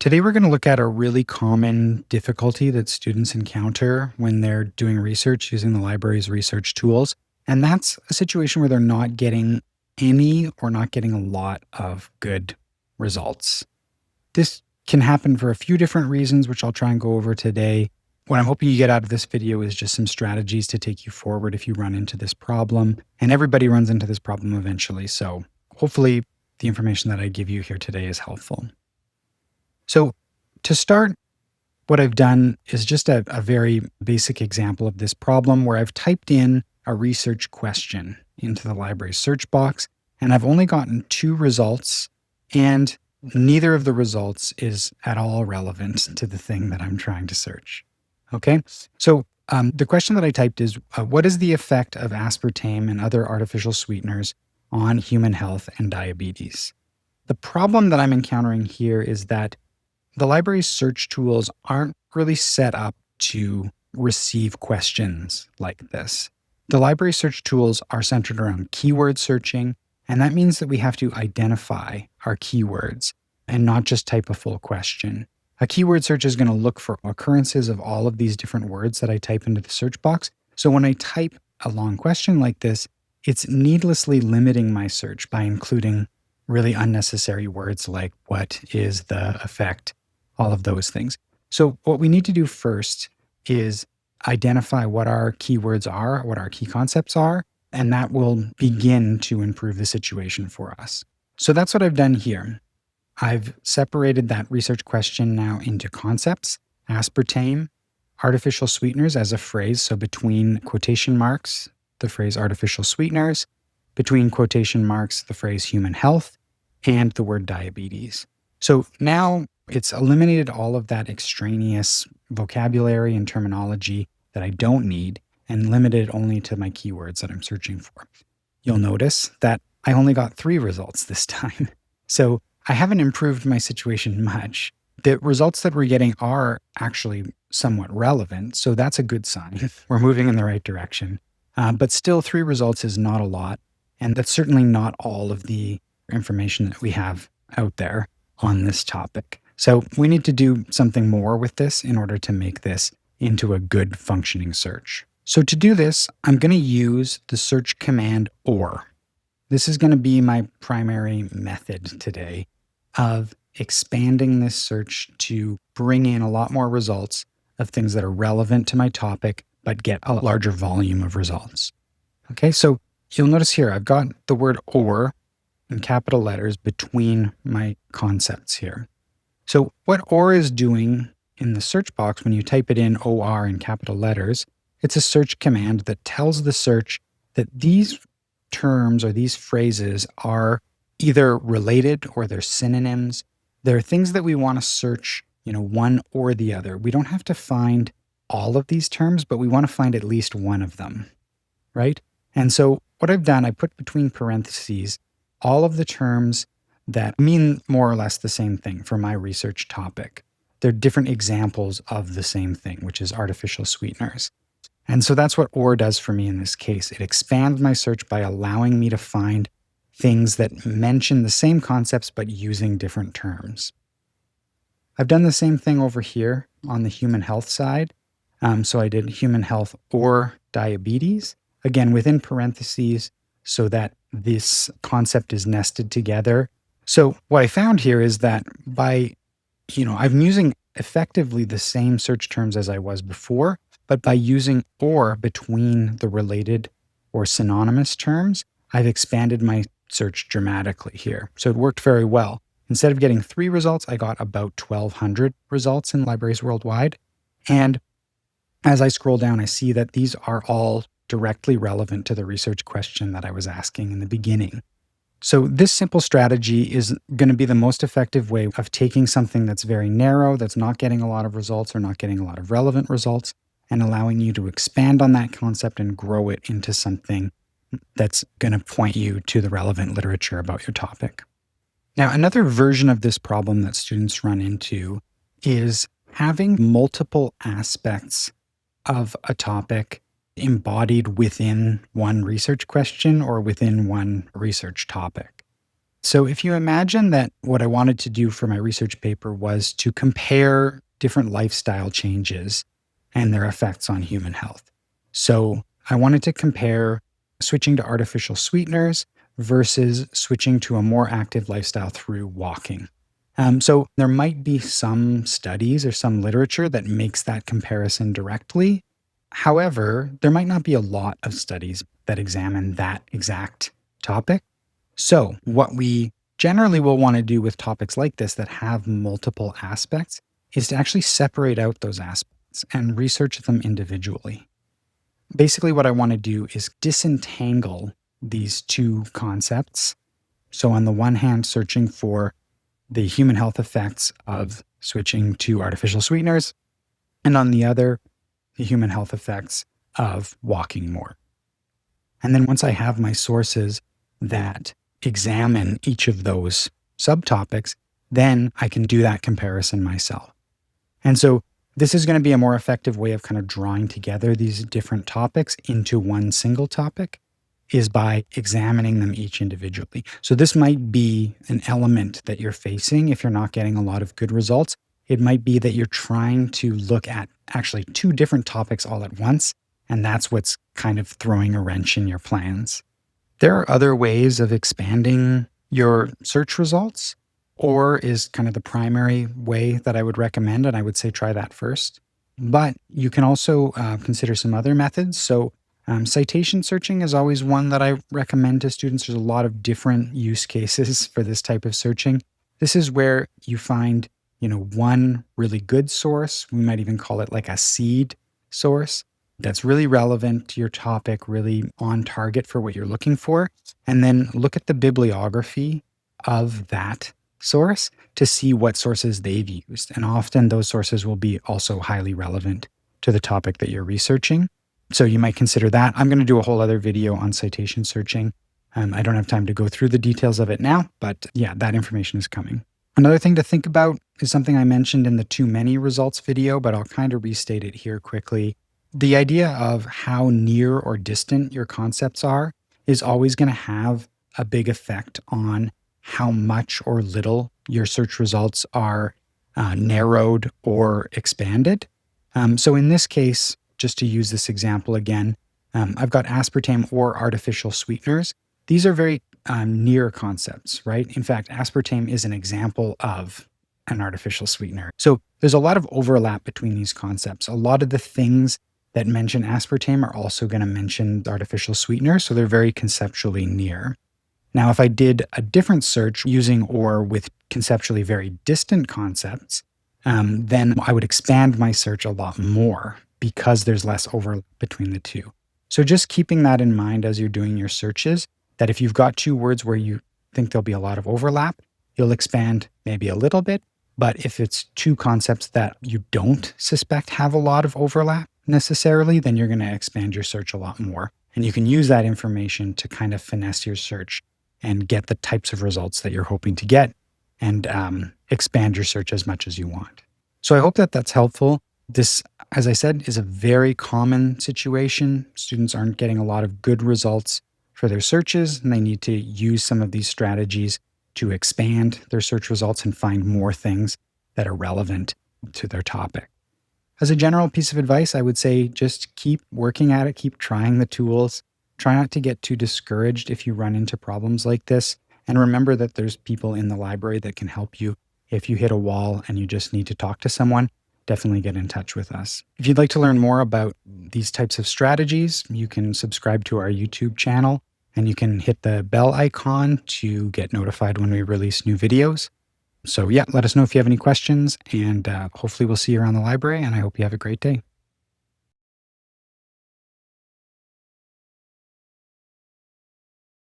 Today, we're going to look at a really common difficulty that students encounter when they're doing research using the library's research tools. And that's a situation where they're not getting any or not getting a lot of good results. This can happen for a few different reasons, which I'll try and go over today. What I'm hoping you get out of this video is just some strategies to take you forward if you run into this problem. And everybody runs into this problem eventually. So hopefully, the information that I give you here today is helpful. So, to start, what I've done is just a very basic example of this problem where I've typed in a research question into the library search box, and I've only gotten two results, and neither of the results is at all relevant to the thing that I'm trying to search. Okay, so the question that I typed is what is the effect of aspartame and other artificial sweeteners on human health and diabetes? The problem that I'm encountering here is that the library's search tools aren't really set up to receive questions like this. The library search tools are centered around keyword searching, and that means that we have to identify our keywords and not just type a full question. A keyword search is going to look for occurrences of all of these different words that I type into the search box. So when I type a long question like this, it's needlessly limiting my search by including really unnecessary words like what is the effect, all of those things. So what we need to do first is identify what our keywords are, what our key concepts are, and that will begin to improve the situation for us. So that's what I've done here. I've separated that research question now into concepts: aspartame, artificial sweeteners as a phrase. So between quotation marks, the phrase artificial sweeteners, between quotation marks, the phrase human health, and the word diabetes. So now it's eliminated all of that extraneous vocabulary and terminology that I don't need and limited only to my keywords that I'm searching for. You'll notice that I only got 3 results this time. So I haven't improved my situation much. The results that we're getting are actually somewhat relevant, so that's a good sign. We're moving in the right direction. But still, 3 results is not a lot, and that's certainly not all of the information that we have out there on this topic. So we need to do something more with this in order to make this into a good functioning search. So to do this, I'm going to use the search command OR. This is going to be my primary method today of expanding this search to bring in a lot more results of things that are relevant to my topic, but get a larger volume of results. Okay, so you'll notice here I've got the word OR in capital letters between my concepts here. So what OR is doing in the search box when you type it in OR in capital letters, it's a search command that tells the search that these terms or these phrases are either related or they're synonyms. They're things that we want to search, one or the other. We don't have to find all of these terms, but we want to find at least one of them, right? And so what I've done, I put between parentheses all of the terms that mean more or less the same thing for my research topic. They're different examples of the same thing, which is artificial sweeteners. And so that's what OR does for me in this case. It expands my search by allowing me to find things that mention the same concepts but using different terms. I've done the same thing over here on the human health side. So I did human health or diabetes, again within parentheses, so that this concept is nested together. So what I found here is that I'm using effectively the same search terms as I was before, but by using OR between the related or synonymous terms, I've expanded my search dramatically here. So it worked very well. Instead of getting 3 results, I got about 1,200 results in libraries worldwide. And as I scroll down, I see that these are all directly relevant to the research question that I was asking in the beginning. So this simple strategy is going to be the most effective way of taking something that's very narrow, that's not getting a lot of results or not getting a lot of relevant results, and allowing you to expand on that concept and grow it into something that's going to point you to the relevant literature about your topic. Now, another version of this problem that students run into is having multiple aspects of a topic embodied within one research question or within one research topic. So if you imagine that what I wanted to do for my research paper was to compare different lifestyle changes and their effects on human health. So I wanted to compare switching to artificial sweeteners versus switching to a more active lifestyle through walking. So there might be some studies or some literature that makes that comparison directly. However, there might not be a lot of studies that examine that exact topic. So, what we generally will want to do with topics like this that have multiple aspects is to actually separate out those aspects and research them individually. Basically, what I want to do is disentangle these two concepts. So, on the one hand, searching for the human health effects of switching to artificial sweeteners, and on the other, the human health effects of walking more. And then once I have my sources that examine each of those subtopics, then I can do that comparison myself. And so this is going to be a more effective way of kind of drawing together these different topics into one single topic is by examining them each individually. So this might be an element that you're facing if you're not getting a lot of good results. It might be that you're trying to look at actually two different topics all at once, and that's what's kind of throwing a wrench in your plans. There are other ways of expanding your search results, or is kind of the primary way that I would recommend, and I would say try that first. But you can also consider some other methods. So citation searching is always one that I recommend to students. There's a lot of different use cases for this type of searching. This is where you find, one really good source. We might even call it like a seed source that's really relevant to your topic, really on target for what you're looking for. And then look at the bibliography of that source to see what sources they've used. And often those sources will be also highly relevant to the topic that you're researching. So you might consider that. I'm going to do a whole other video on citation searching. I don't have time to go through the details of it now, but yeah, that information is coming. Another thing to think about is something I mentioned in the too many results video, but I'll kind of restate it here quickly. The idea of how near or distant your concepts are is always going to have a big effect on how much or little your search results are narrowed or expanded. So in this case, just to use this example again, I've got aspartame or artificial sweeteners. These are very near concepts, right? In fact, aspartame is an example of an artificial sweetener. So there's a lot of overlap between these concepts. A lot of the things that mention aspartame are also going to mention artificial sweeteners, so they're very conceptually near. Now, if I did a different search using or with conceptually very distant concepts, then I would expand my search a lot more because there's less overlap between the two. So just keeping that in mind as you're doing your searches, that if you've got two words where you think there'll be a lot of overlap, you'll expand maybe a little bit. But if it's two concepts that you don't suspect have a lot of overlap necessarily, then you're going to expand your search a lot more. And you can use that information to kind of finesse your search and get the types of results that you're hoping to get and expand your search as much as you want. So I hope that that's helpful. This, as I said, is a very common situation. Students aren't getting a lot of good results for their searches, and they need to use some of these strategies to expand their search results and find more things that are relevant to their topic. As a general piece of advice, I would say just keep working at it, keep trying the tools. Try not to get too discouraged if you run into problems like this. And remember that there's people in the library that can help you. If you hit a wall and you just need to talk to someone, definitely get in touch with us. If you'd like to learn more about these types of strategies, you can subscribe to our YouTube channel and you can hit the bell icon to get notified when we release new videos. So yeah, let us know if you have any questions, and hopefully we'll see you around the library, and I hope you have a great day.